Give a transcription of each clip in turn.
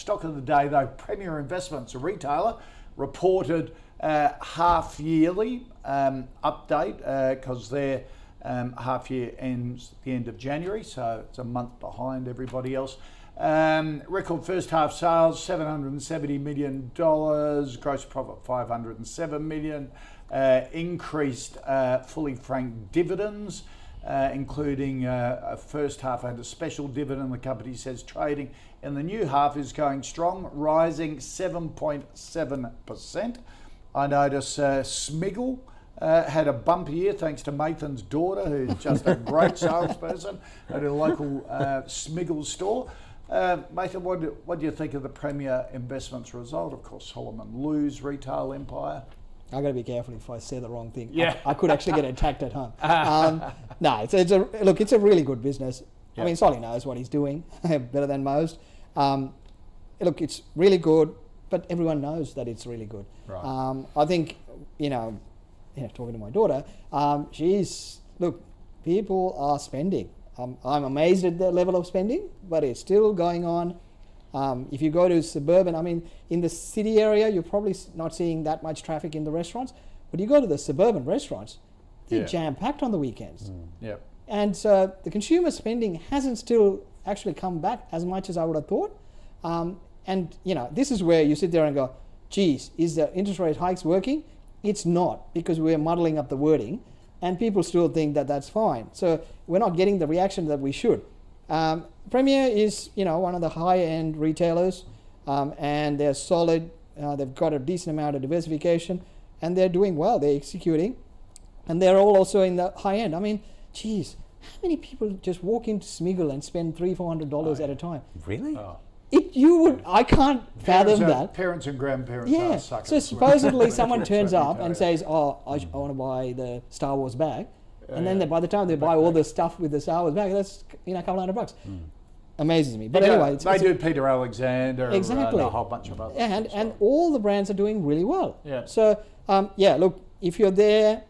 Stock of the day, though, Premier Investments, a retailer, reported half-yearly update because their half-year ends at the end of January, so it's a month behind everybody else. Record first half sales, $770 million, gross profit $507 million, increased fully franked dividends, including a first half and a special dividend. The company says trading in the new half is going strong, rising 7.7%. I notice Smiggle had a bumper year thanks to Mathan's daughter, who's just a great salesperson at a local Smiggle store. Mathan, what do you think of the Premier Investments result? Of course, Solomon Lew's retail empire. I've got to be careful if I say the wrong thing. Yeah. I could actually get attacked at home. No, it's a really good business. Yep. I mean, Solly knows what he's doing better than most. Look, it's really good, but everyone knows that it's really good. Right. I think, talking to my daughter, people are spending. I'm amazed at the level of spending, but it's still going on. If you go to suburban, in the city area, you're probably not seeing that much traffic in the restaurants, but you go to the suburban restaurants, they're jam-packed on the weekends. Yep. And so the consumer spending hasn't still actually come back as much as I would have thought. This is where you sit there and go, geez, is the interest rate hikes working? It's not, because we're muddling up the wording and people still think that that's fine. So we're not getting the reaction that we should. Premier is, one of the high-end retailers, and they're solid. They've got a decent amount of diversification, and they're doing well. They're executing, and they're all also in the high end. Geez, how many people just walk into Smiggle and spend $300-400 at a time? Really? Oh. I can't fathom that. Parents and grandparents are suckers. So supposedly someone turns up and says, I want to buy the Star Wars bag. And then by the time they buy all the stuff with the Star Wars bag, that's a couple $100. Amazes me. But anyway, they do Peter Alexander, exactly, a whole bunch of others. And all the brands are doing really well. Yeah. So look, if you're there,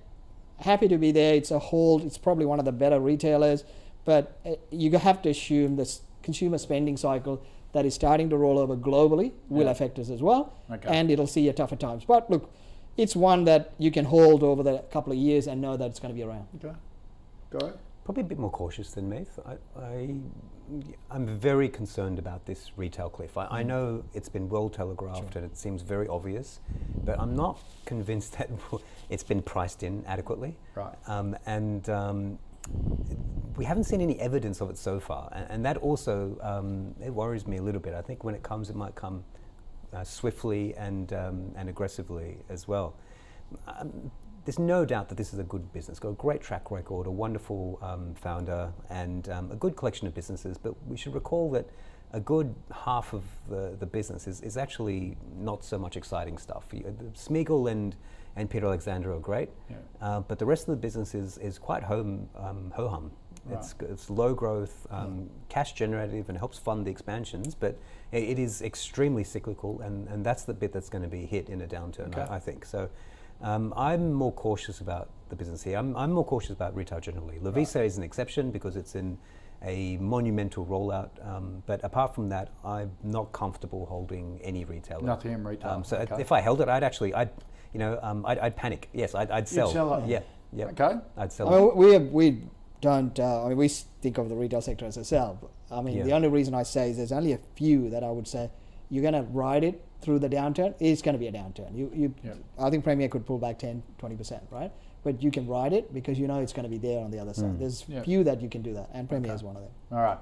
happy to be there. It's a hold. It's probably one of the better retailers, but you have to assume this consumer spending cycle that is starting to roll over globally will affect us as well, and it'll see tougher times. But look, it's one that you can hold over the couple of years and know that it's going to be around. Okay. Go ahead. Probably a bit more cautious than Meath. I'm very concerned about this retail cliff. I know it's been well telegraphed and it seems very obvious, but I'm not convinced that it's been priced in adequately. Right. We haven't seen any evidence of it so far, and that also it worries me a little bit. I think when it comes, it might come swiftly and aggressively as well. There's no doubt that this is a good business, got a great track record, a wonderful founder, and a good collection of businesses. But we should recall that a good half of the business is actually not so much exciting stuff. Smiggle and Peter Alexander are great, but the rest of the business is quite ho-hum. Right. It's low growth, cash generative, and helps fund the expansions, but it is extremely cyclical, and that's the bit that's going to be hit in a downturn, I think. So I'm more cautious about the business here. I'm more cautious about retail generally. Lovisa is an exception because it's in a monumental rollout, but apart from that, I'm not comfortable holding any retailer. Nothing in retail. If I held it, I'd panic. Yes, I'd sell. You'd sell it. Yeah. Okay. I'd sell it. We don't. We think of the retail sector as a sell. The only reason I say is there's only a few that I would say you're going to ride it through the downturn. It's going to be a downturn. I think Premier could pull back 10-20%, right? But you can ride it because you know it's going to be there on the other side. There's few that you can do that, and Premier is one of them. All right.